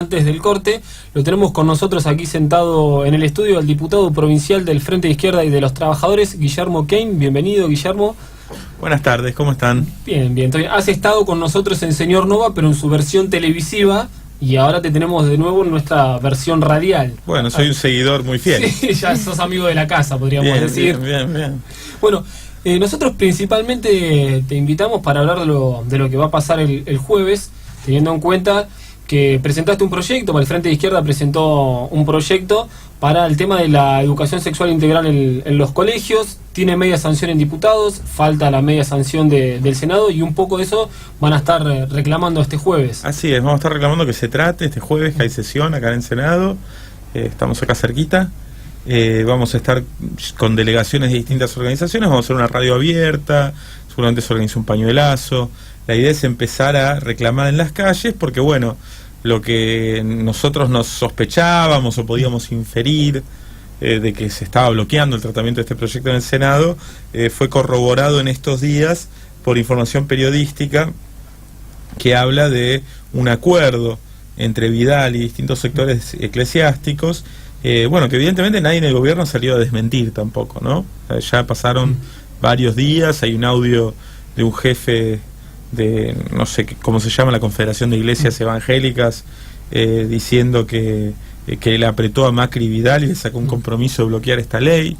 Antes del corte, lo tenemos con nosotros aquí sentado en el estudio al diputado provincial del Frente de Izquierda y de los Trabajadores, Guillermo Kane. Bienvenido, Guillermo. Buenas tardes, ¿cómo están? Bien, bien. Has estado con nosotros en Señor Nova, pero en su versión televisiva, y ahora te tenemos de nuevo en nuestra versión radial. Bueno, soy un seguidor muy fiel. Sí, ya sos amigo de la casa, podríamos decir. Bien. Bueno, nosotros principalmente te invitamos para hablar de lo que va a pasar el jueves, teniendo en cuenta que presentaste un proyecto, el Frente de Izquierda presentó un proyecto para el tema de la educación sexual integral en los colegios. Tiene media sanción en diputados, falta la media sanción del Senado, y un poco de eso van a estar reclamando este jueves. Así es, vamos a estar reclamando que se trate este jueves, que hay sesión acá en el Senado. Estamos acá cerquita. Vamos a estar con delegaciones de distintas organizaciones, vamos a hacer una radio abierta, seguramente se organiza un pañuelazo. La idea es empezar a reclamar en las calles porque, bueno, lo que nosotros nos sospechábamos o podíamos inferir de que se estaba bloqueando el tratamiento de este proyecto en el Senado, fue corroborado en estos días por información periodística que habla de un acuerdo entre Vidal y distintos sectores eclesiásticos, bueno, que evidentemente nadie en el gobierno salió a desmentir tampoco, ¿no? Ya pasaron varios días, hay un audio de un jefe de, no sé cómo se llama, la Confederación de Iglesias Evangélicas, diciendo que él apretó a Macri y Vidal y le sacó un compromiso de bloquear esta ley,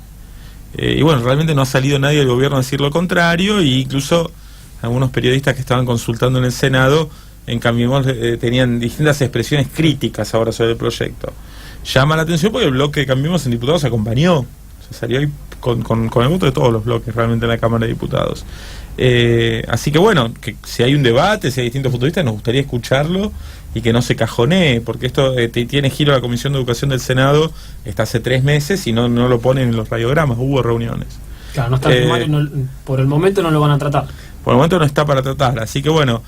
y bueno, realmente no ha salido nadie del gobierno a decir lo contrario, e incluso algunos periodistas que estaban consultando en el Senado en Cambiemos tenían distintas expresiones críticas ahora sobre el proyecto. Llama la atención porque el bloque de Cambiemos en diputados acompañó, se salió ahí con el voto de todos los bloques realmente en la Cámara de Diputados. Así que bueno, que si hay un debate, si hay distintos puntos de vista, nos gustaría escucharlo y que no se cajonee, porque esto tiene giro a la Comisión de Educación del Senado, está hace 3 meses y no lo ponen en los radiogramas, hubo reuniones. Claro, no está por el momento no lo van a tratar. Por el momento no está para tratar, así que bueno,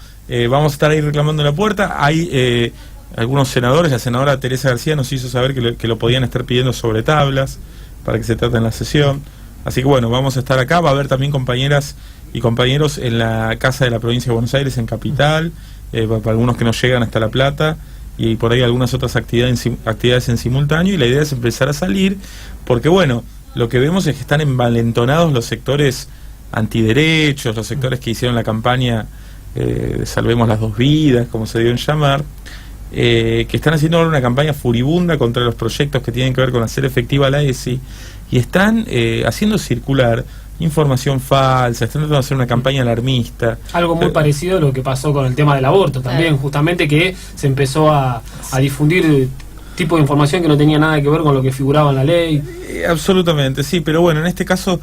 vamos a estar ahí reclamando en la puerta. Hay algunos senadores, la senadora Teresa García nos hizo saber que lo podían estar pidiendo sobre tablas para que se trate en la sesión. Así que bueno, vamos a estar acá, va a haber también compañeras y compañeros en la Casa de la Provincia de Buenos Aires, en Capital, para algunos que no llegan hasta La Plata, y por ahí algunas otras actividades en simultáneo, y la idea es empezar a salir, porque bueno, lo que vemos es que están envalentonados los sectores antiderechos, los sectores que hicieron la campaña de Salvemos las Dos Vidas, como se dio en llamar, que están haciendo ahora una campaña furibunda contra los proyectos que tienen que ver con hacer efectiva la ESI, y están haciendo circular información falsa, están tratando de hacer una campaña alarmista. Algo muy parecido a lo que pasó con el tema del aborto también, justamente, que se empezó a difundir tipo de información que no tenía nada que ver con lo que figuraba en la ley. Absolutamente, sí, pero bueno, en este caso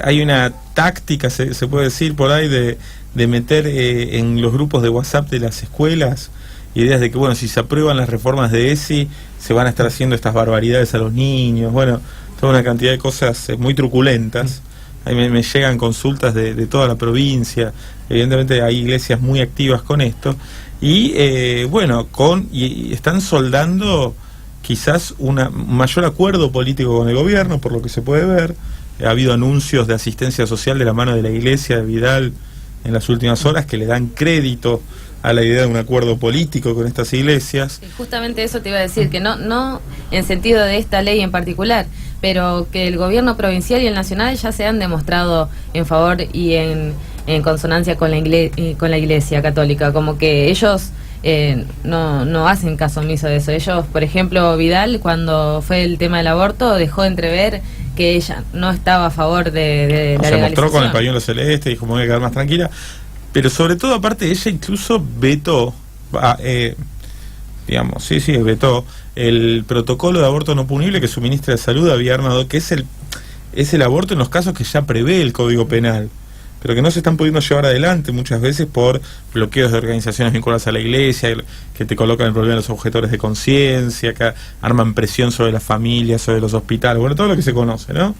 hay una táctica, se puede decir por ahí, de meter en los grupos de WhatsApp de las escuelas ideas de que, bueno, si se aprueban las reformas de ESI, se van a estar haciendo estas barbaridades a los niños, bueno, toda una cantidad de cosas muy truculentas. Ahí me llegan consultas de toda la provincia, evidentemente hay iglesias muy activas con esto, y bueno, y están soldando quizás un mayor acuerdo político con el gobierno, por lo que se puede ver. Ha habido anuncios de asistencia social de la mano de la iglesia de Vidal en las últimas horas que le dan crédito a la idea de un acuerdo político con estas iglesias. Justamente eso te iba a decir, que no en sentido de esta ley en particular, pero que el gobierno provincial y el nacional ya se han demostrado en favor y en consonancia con la iglesia católica, como que ellos no hacen caso omiso de eso. Ellos, por ejemplo, Vidal, cuando fue el tema del aborto, dejó entrever que ella no estaba a favor de la legalización. Se mostró con el pañuelo celeste, dijo, me voy a quedar más tranquila. Pero sobre todo, aparte, ella incluso vetó, vetó el protocolo de aborto no punible que su ministra de Salud había armado, que es el aborto en los casos que ya prevé el Código Penal, pero que no se están pudiendo llevar adelante muchas veces por bloqueos de organizaciones vinculadas a la iglesia, que te colocan el problema de los objetores de conciencia, que arman presión sobre las familias, sobre los hospitales, bueno, todo lo que se conoce, ¿no?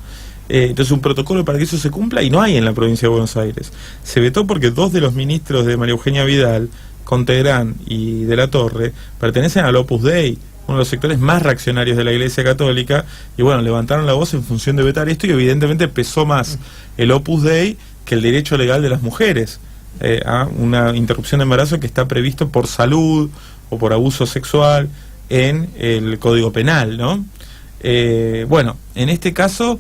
Entonces un protocolo para que eso se cumpla, y no hay en la provincia de Buenos Aires. Se vetó porque 2 de los ministros de María Eugenia Vidal, Contegrán y de la Torre, pertenecen al Opus Dei, uno de los sectores más reaccionarios de la Iglesia Católica, y bueno, levantaron la voz en función de vetar esto, y evidentemente pesó más el Opus Dei que el derecho legal de las mujeres a una interrupción de embarazo que está previsto por salud, o por abuso sexual en el Código Penal, ¿no? Bueno, en este caso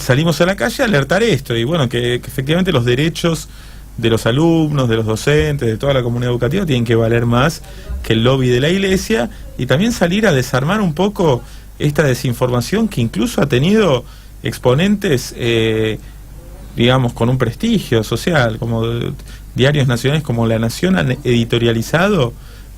salimos a la calle a alertar esto, y bueno, que efectivamente los derechos de los alumnos, de los docentes, de toda la comunidad educativa tienen que valer más que el lobby de la Iglesia, y también salir a desarmar un poco esta desinformación que incluso ha tenido exponentes, digamos, con un prestigio social, como diarios nacionales como La Nación han editorializado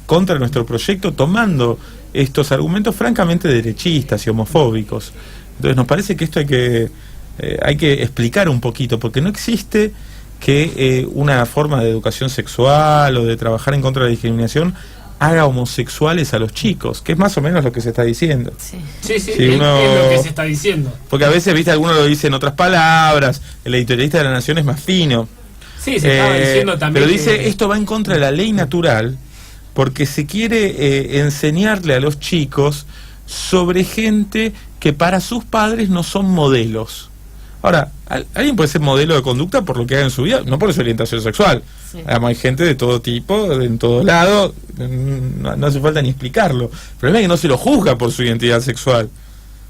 contra nuestro proyecto, tomando estos argumentos francamente derechistas y homofóbicos. Entonces nos parece que esto hay que explicar un poquito, porque no existe que una forma de educación sexual o de trabajar en contra de la discriminación haga homosexuales a los chicos, que es más o menos lo que se está diciendo. Sí, es lo que se está diciendo. Porque a veces, viste, algunos lo dicen en otras palabras, el editorialista de La Nación es más fino. Sí, se estaba diciendo también. Pero dice, esto va en contra de la ley natural, porque se quiere enseñarle a los chicos sobre gente que para sus padres no son modelos. Ahora, alguien puede ser modelo de conducta por lo que haga en su vida, no por su orientación sexual. Sí. Además, hay gente de todo tipo, en todo lado, no hace falta ni explicarlo. El problema es que no se lo juzga por su identidad sexual,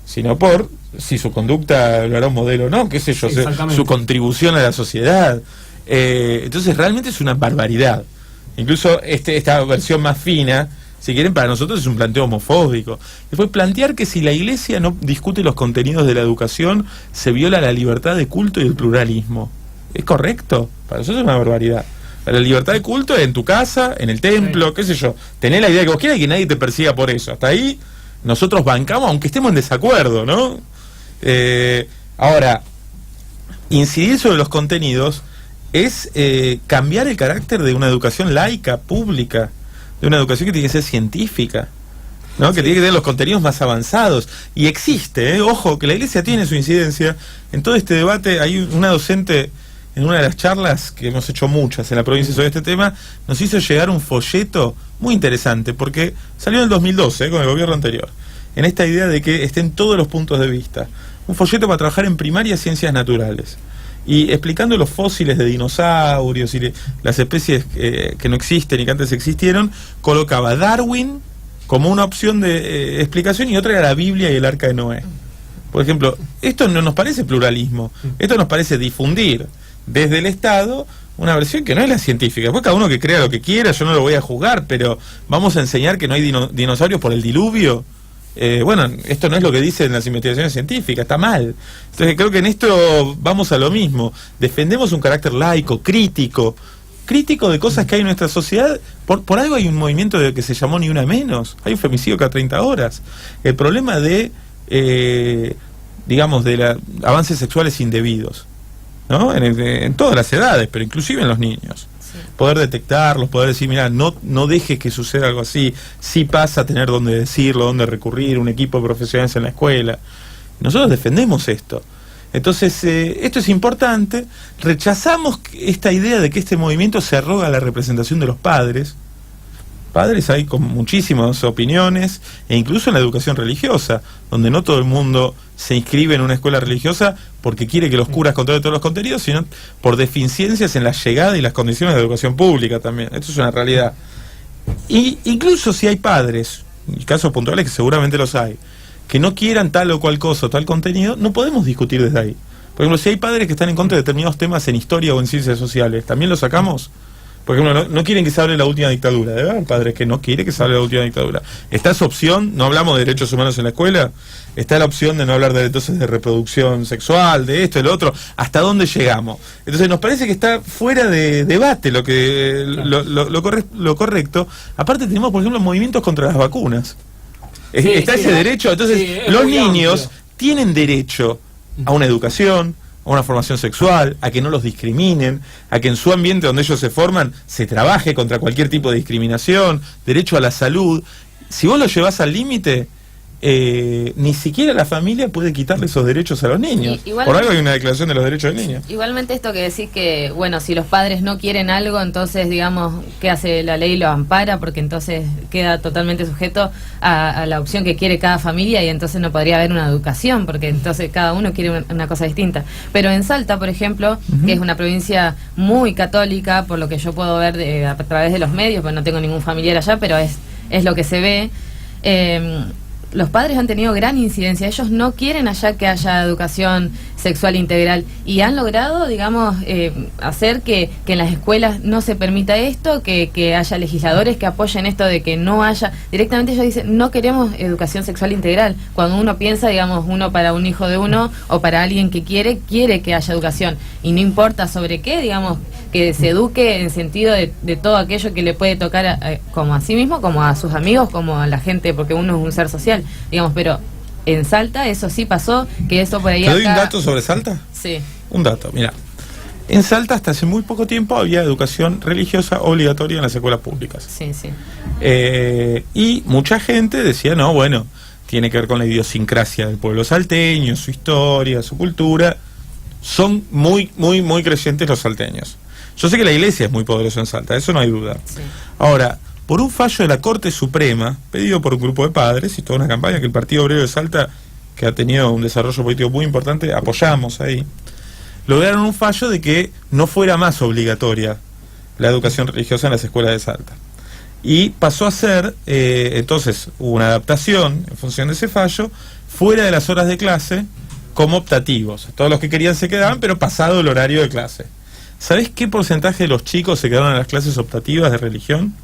sino por si su conducta lo hará un modelo o no, qué sé yo, su contribución a la sociedad. Entonces, realmente es una barbaridad. Incluso esta versión más fina, si quieren, para nosotros es un planteo homofóbico. Después, plantear que si la Iglesia no discute los contenidos de la educación, se viola la libertad de culto y el pluralismo. ¿Es correcto? Para nosotros es una barbaridad. La libertad de culto es en tu casa, en el templo, qué sé yo. Tener la idea que vos quieras y que nadie te persiga por eso. Hasta ahí nosotros bancamos, aunque estemos en desacuerdo, ¿no? Ahora, incidir sobre los contenidos es cambiar el carácter de una educación laica, pública, de una educación que tiene que ser científica, ¿no? Que tiene que tener los contenidos más avanzados. Y existe, ojo, que la Iglesia tiene su incidencia en todo este debate. Hay una docente, en una de las charlas, que hemos hecho muchas en la provincia sobre este tema, nos hizo llegar un folleto muy interesante, porque salió en el 2012, con el gobierno anterior, en esta idea de que estén todos los puntos de vista. Un folleto para trabajar en primaria ciencias naturales, y explicando los fósiles de dinosaurios y las especies que no existen y que antes existieron, colocaba Darwin como una opción de explicación, y otra era la Biblia y el Arca de Noé. Por ejemplo, esto no nos parece pluralismo, esto nos parece difundir desde el Estado una versión que no es la científica. Después cada uno que crea lo que quiera, yo no lo voy a juzgar, pero vamos a enseñar que no hay dinosaurios por el diluvio. Bueno, esto no es lo que dicen las investigaciones científicas, está mal. Entonces creo que en esto vamos a lo mismo. Defendemos un carácter laico, crítico de cosas que hay en nuestra sociedad. Por algo hay un movimiento que se llamó Ni Una Menos. Hay un femicidio cada 30 horas. El problema de, digamos, de avances sexuales indebidos, ¿no? En todas las edades, pero inclusive en los niños. Poder detectarlos, poder decir, mira, no dejes que suceda algo así. Sí pasa, tener dónde decirlo, dónde recurrir, un equipo de profesionales en la escuela. Nosotros defendemos esto. Entonces, esto es importante. Rechazamos esta idea de que este movimiento se arroga la representación de los padres. Padres hay con muchísimas opiniones, e incluso en la educación religiosa, donde no todo el mundo se inscribe en una escuela religiosa porque quiere que los curas controlen todos los contenidos, sino por deficiencias en la llegada y las condiciones de educación pública también. Esto es una realidad. Y incluso si hay padres, y casos puntuales que seguramente los hay, que no quieran tal o cual cosa o tal contenido, no podemos discutir desde ahí. Por ejemplo, si hay padres que están en contra de determinados temas en historia o en ciencias sociales, ¿también los sacamos? Por ejemplo, no quieren que se hable de la última dictadura. Debe haber padres que no quieren que se hable de la última dictadura. Está esa opción, no hablamos de derechos humanos en la escuela, está la opción de no hablar de entonces de reproducción sexual, de esto, de lo otro. ¿Hasta dónde llegamos? Entonces nos parece que está fuera de debate lo correcto. Aparte tenemos, por ejemplo, movimientos contra las vacunas. Está ese derecho. Entonces los niños tienen derecho a una educación, a una formación sexual, a que no los discriminen, a que en su ambiente donde ellos se forman se trabaje contra cualquier tipo de discriminación, derecho a la salud. Si vos lo llevás al límite, ni siquiera la familia puede quitarle esos derechos a los niños. Por algo hay una declaración de los derechos del niño. Igualmente esto que decís que, bueno, si los padres no quieren algo, entonces, digamos, ¿qué hace la ley? Lo ampara, porque entonces queda totalmente sujeto a la opción que quiere cada familia, y entonces no podría haber una educación, porque entonces cada uno quiere una cosa distinta. Pero en Salta, por ejemplo, que es una provincia muy católica, por lo que yo puedo ver a través de los medios, pues no tengo ningún familiar allá, pero es lo que se ve. Los padres han tenido gran incidencia. Ellos no quieren allá que haya educación sexual integral, y han logrado, digamos, hacer que en las escuelas no se permita esto, que haya legisladores que apoyen esto de que no haya. Directamente ellos dicen, no queremos educación sexual integral. Cuando uno piensa, digamos, uno para un hijo de uno o para alguien que quiere que haya educación, y no importa sobre qué, digamos, que se eduque en sentido de todo aquello que le puede tocar como a sí mismo, como a sus amigos, como a la gente, porque uno es un ser social, digamos. Pero en Salta eso sí pasó, que eso por ahí. ¿Te doy un dato sobre Salta? Sí. Un dato, mira. En Salta hasta hace muy poco tiempo había educación religiosa obligatoria en las escuelas públicas. Sí, sí. Y mucha gente decía, no, bueno, tiene que ver con la idiosincrasia del pueblo salteño, su historia, su cultura. Son muy, muy, muy creyentes los salteños. Yo sé que la iglesia es muy poderosa en Salta, eso no hay duda. Sí. Ahora, por un fallo de la Corte Suprema, pedido por un grupo de padres y toda una campaña que el Partido Obrero de Salta, que ha tenido un desarrollo político muy importante, apoyamos ahí, lograron un fallo de que no fuera más obligatoria la educación religiosa en las escuelas de Salta. Y pasó a ser, entonces, hubo una adaptación en función de ese fallo, fuera de las horas de clase, como optativos. Todos los que querían se quedaban, pero pasado el horario de clase. ¿Sabés qué porcentaje de los chicos se quedaron en las clases optativas de religión?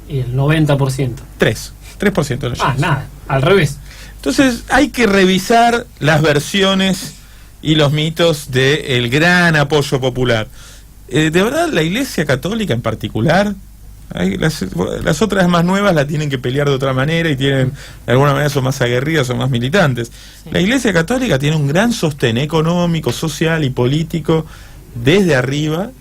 Y el 90%. 3% de los chicos. Nada, al revés. Entonces hay que revisar las versiones y los mitos del gran apoyo popular. De verdad, la Iglesia Católica en particular, las otras más nuevas la tienen que pelear de otra manera y tienen, de alguna manera son más aguerridas, son más militantes. Sí. La Iglesia Católica tiene un gran sostén económico, social y político desde arriba,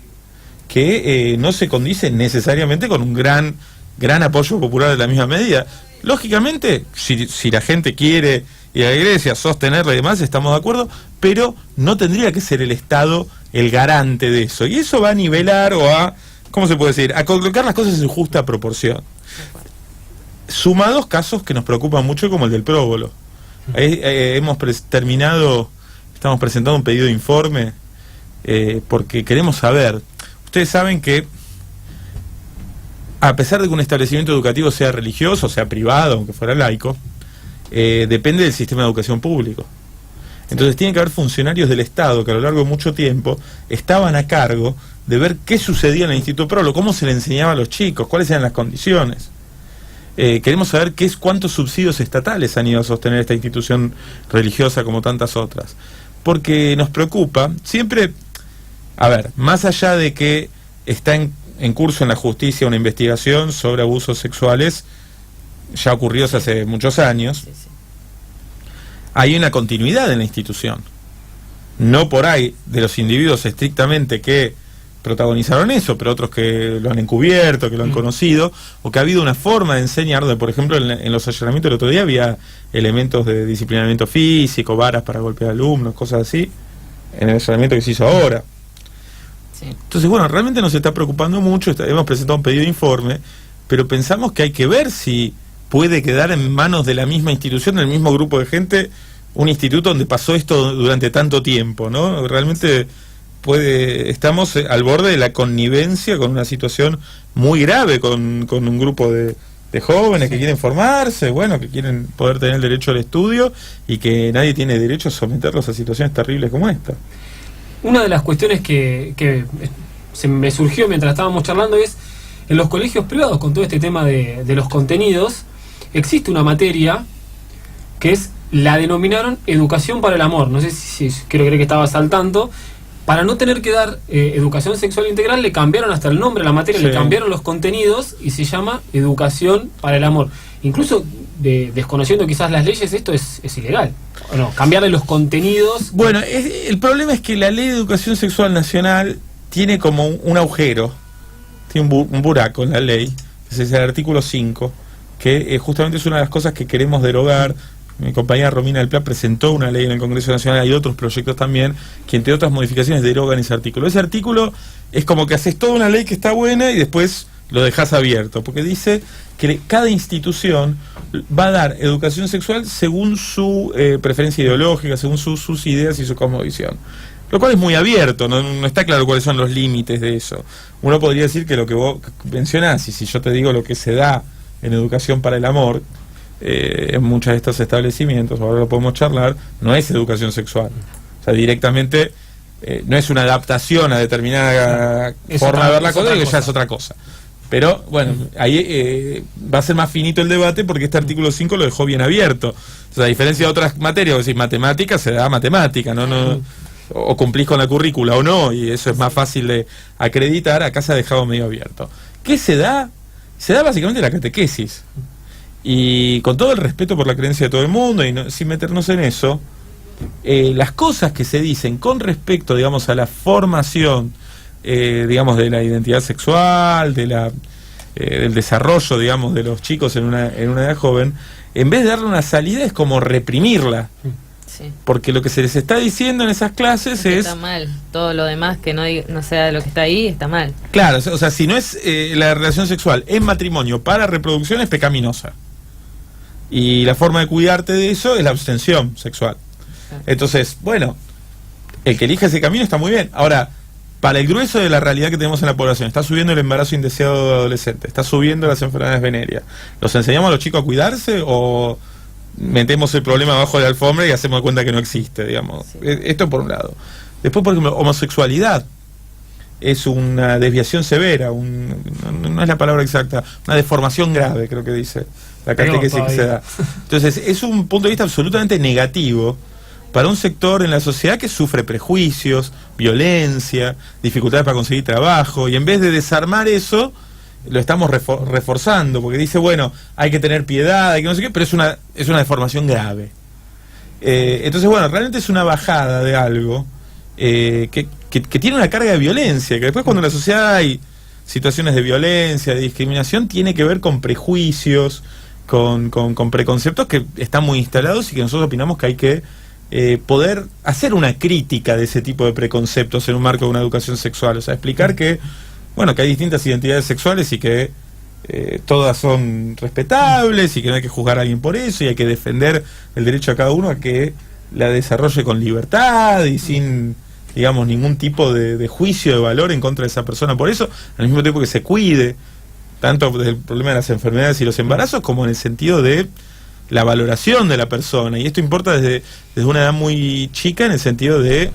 que no se condice necesariamente con un gran apoyo popular de la misma medida. Lógicamente, si la gente quiere ir a la iglesia, sostenerla y demás, estamos de acuerdo, pero no tendría que ser el Estado el garante de eso. Y eso va a nivelar o a, ¿cómo se puede decir?, a colocar las cosas en justa proporción. Sumados casos que nos preocupan mucho, como el del próbolo. Estamos presentando un pedido de informe porque queremos saber. Ustedes saben que a pesar de que un establecimiento educativo sea religioso, sea privado, aunque fuera laico, depende del sistema de educación público. Entonces tiene que haber funcionarios del Estado que a lo largo de mucho tiempo estaban a cargo de ver qué sucedía en el Instituto Próbolo, cómo se le enseñaba a los chicos, cuáles eran las condiciones. Queremos saber cuántos subsidios estatales han ido a sostener esta institución religiosa como tantas otras. Porque nos preocupa, siempre, a ver, más allá de que está en curso en la justicia una investigación sobre abusos sexuales, ya ocurridos hace muchos años, hay una continuidad en la institución. No por ahí de los individuos estrictamente que protagonizaron eso, pero otros que lo han encubierto, que lo han conocido, o que ha habido una forma de enseñar, donde por ejemplo en los allanamientos del otro día había elementos de disciplinamiento físico, varas para golpear a alumnos, cosas así, en el allanamiento que se hizo ahora. Sí. Entonces, bueno, realmente nos está preocupando mucho, hemos presentado un pedido de informe, pero pensamos que hay que ver si puede quedar en manos de la misma institución, del mismo grupo de gente, un instituto donde pasó esto durante tanto tiempo, ¿no? Realmente estamos al borde de la connivencia con una situación muy grave, con un grupo de jóvenes que quieren formarse, bueno, que quieren poder tener el derecho al estudio y que nadie tiene derecho a someterlos a situaciones terribles como esta. Una de las cuestiones que se me surgió mientras estábamos charlando es, en los colegios privados, con todo este tema de los contenidos, existe una materia que la denominaron Educación para el Amor. No sé si quiero creer que estabas al tanto. Para no tener que dar educación sexual integral, le cambiaron hasta el nombre a la materia, sí. Le cambiaron los contenidos y se llama Educación para el Amor. Incluso desconociendo quizás las leyes, esto es ilegal. ¿O no? Cambiarle los contenidos. Bueno, el problema es que la Ley de Educación Sexual Nacional tiene como un agujero, tiene un buraco en la ley, que es el artículo 5, que justamente es una de las cosas que queremos derogar mi compañera Romina del Pla presentó una ley en el Congreso Nacional, hay otros proyectos también, que entre otras modificaciones derogan ese artículo. Ese artículo es como que haces toda una ley que está buena y después lo dejas abierto, porque dice que cada institución va a dar educación sexual según su preferencia ideológica, según sus ideas y su cosmovisión. Lo cual es muy abierto, no está claro cuáles son los límites de eso. Uno podría decir que lo que vos mencionás, y si yo te digo lo que se da en educación para el amor, en muchos de estos establecimientos, ahora lo podemos charlar, no es educación sexual. O sea, directamente no es una adaptación a determinada forma de ver la cosa, que ya es otra cosa. Pero bueno, ahí va a ser más finito el debate porque este artículo 5 lo dejó bien abierto. O sea, a diferencia de otras materias, es decir, matemática se da matemática, o cumplís con la currícula o no, y eso es más fácil de acreditar. Acá se ha dejado medio abierto. ¿Qué se da? Se da básicamente la catequesis. Y con todo el respeto por la creencia de todo el mundo y sin meternos en eso, las cosas que se dicen con respecto, digamos, a la formación, digamos, de la identidad sexual, del desarrollo, digamos, de los chicos en una edad joven, en vez de darle una salida es como reprimirla. Sí. Porque lo que se les está diciendo en esas clases es... Está mal, todo lo demás que no sea lo que está ahí está mal. Claro, o sea, si no es la relación sexual en matrimonio para reproducción es pecaminosa. Y la forma de cuidarte de eso es la abstención sexual. Entonces, bueno, el que elija ese camino está muy bien. Ahora, para el grueso de la realidad que tenemos en la población, está subiendo el embarazo indeseado de adolescentes, está subiendo las enfermedades venéreas. ¿Los enseñamos a los chicos a cuidarse o metemos el problema abajo de la alfombra y hacemos de cuenta que no existe, digamos? Sí. Esto por un lado. Después, por ejemplo, homosexualidad es una desviación severa, no es la palabra exacta, una deformación grave, creo que dice la catequesis que se da. Entonces, es un punto de vista absolutamente negativo para un sector en la sociedad que sufre prejuicios, violencia, dificultades para conseguir trabajo, y en vez de desarmar eso, lo estamos reforzando, porque dice, bueno, hay que tener piedad, hay que no sé qué, pero es una deformación grave. Entonces, bueno, realmente es una bajada de algo que tiene una carga de violencia, que después cuando en la sociedad hay situaciones de violencia, de discriminación, tiene que ver con prejuicios, con preconceptos que están muy instalados y que nosotros opinamos que hay que poder hacer una crítica de ese tipo de preconceptos en un marco de una educación sexual. O sea, explicar que, bueno, que hay distintas identidades sexuales y que todas son respetables y que no hay que juzgar a alguien por eso y hay que defender el derecho a cada uno a que la desarrolle con libertad y sin, digamos, ningún tipo de juicio de valor en contra de esa persona por eso, al mismo tiempo que se cuide tanto del problema de las enfermedades y los embarazos como en el sentido de la valoración de la persona. Y esto importa desde una edad muy chica en el sentido de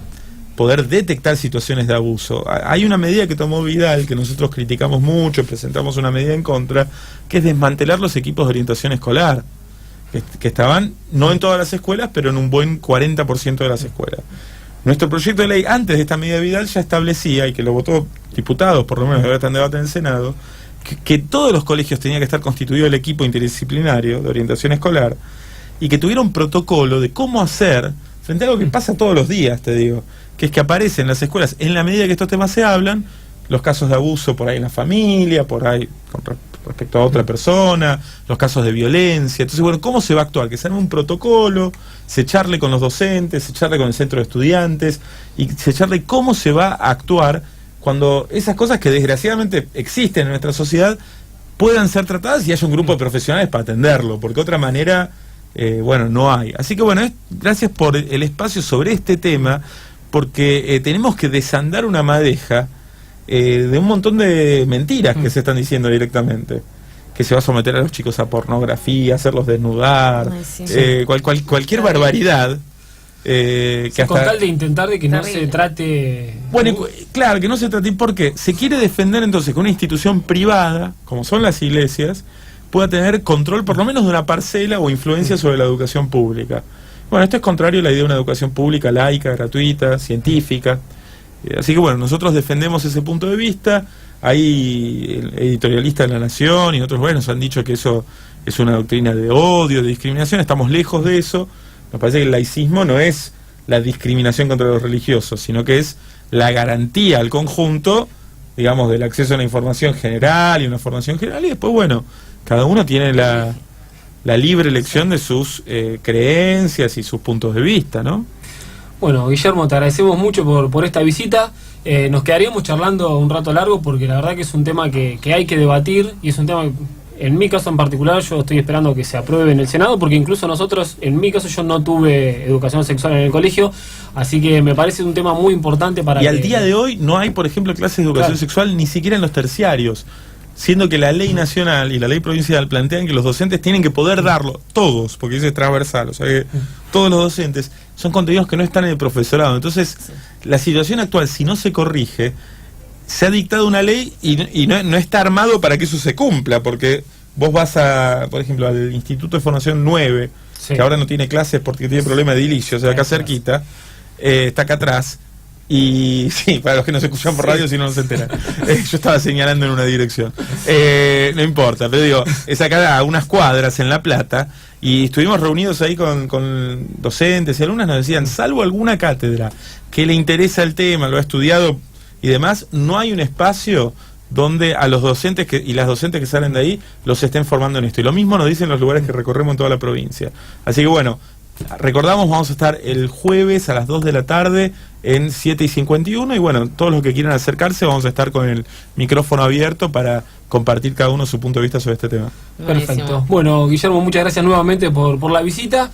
poder detectar situaciones de abuso. Hay una medida que tomó Vidal, que nosotros criticamos mucho, presentamos una medida en contra, que es desmantelar los equipos de orientación escolar, que estaban no en todas las escuelas, pero en un buen 40% de las escuelas. Nuestro proyecto de ley, antes de esta medida de Vidal, ya establecía, y que lo votó diputados, por lo menos ahora está en debate en el Senado, que todos los colegios tenían que estar constituido el equipo interdisciplinario de orientación escolar y que tuviera un protocolo de cómo hacer frente a algo que pasa todos los días, te digo, que es que aparecen en las escuelas, en la medida que estos temas se hablan, los casos de abuso por ahí en la familia, por ahí con respecto a otra persona, los casos de violencia. Entonces, bueno, ¿cómo se va a actuar? Que se arme un protocolo, se charle con los docentes, se charle con el centro de estudiantes y se charle cómo se va a actuar cuando esas cosas que desgraciadamente existen en nuestra sociedad puedan ser tratadas y haya un grupo de profesionales para atenderlo, porque de otra manera, bueno, no hay. Así que bueno, gracias por el espacio sobre este tema, porque tenemos que desandar una madeja de un montón de mentiras que se están diciendo directamente. Que se va a someter a los chicos a pornografía, hacerlos desnudar, cualquier barbaridad. Que con tal de intentar de que no se trate... Bueno, claro, que no se trate porque se quiere defender entonces que una institución privada, como son las iglesias, pueda tener control por lo menos de una parcela o influencia sobre la educación pública. Bueno, esto es contrario a la idea de una educación pública laica, gratuita, científica. Así que bueno, nosotros defendemos ese punto de vista. Hay editorialistas de La Nación y otros, bueno, nos han dicho que eso es una doctrina de odio, de discriminación. Estamos lejos de eso. Nos parece que el laicismo no es la discriminación contra los religiosos, sino que es la garantía al conjunto, digamos, del acceso a una información general y una formación general, y después, bueno, cada uno tiene la la libre elección de sus creencias y sus puntos de vista, ¿no? Bueno, Guillermo, te agradecemos mucho por esta visita. Nos quedaríamos charlando un rato largo porque la verdad que es un tema que hay que debatir y es un tema, en mi caso en particular, yo estoy esperando que se apruebe en el Senado porque incluso nosotros, en mi caso, yo no tuve educación sexual en el colegio, así que me parece un tema muy importante para al día de hoy no hay, por ejemplo, clases de educación sexual ni siquiera en los terciarios, siendo que la ley nacional y la ley provincial plantean que los docentes tienen que poder darlo, todos, porque es transversal, o sea que todos los docentes son contenidos que no están en el profesorado. Entonces, la situación actual, si no se corrige, se ha dictado una ley y no está armado para que eso se cumpla, porque vos vas por ejemplo, al Instituto de Formación 9, que ahora no tiene clases porque tiene problema de edilicio, o sea, acá cerquita, está acá atrás. Y sí, para los que nos escuchan por radio, si no se enteran. Yo estaba señalando en una dirección. No importa, pero digo, es acá a unas cuadras en La Plata. Y estuvimos reunidos ahí con docentes y alumnas. Nos decían, salvo alguna cátedra que le interesa el tema, lo ha estudiado y demás, no hay un espacio donde a los docentes y las docentes que salen de ahí los estén formando en esto. Y lo mismo nos dicen los lugares que recorremos en toda la provincia. Así que bueno, recordamos, vamos a estar el jueves a las 2 de la tarde en 7:51 y bueno, todos los que quieran acercarse vamos a estar con el micrófono abierto para compartir cada uno su punto de vista sobre este tema. Perfecto. Bueno, Guillermo, muchas gracias nuevamente por la visita.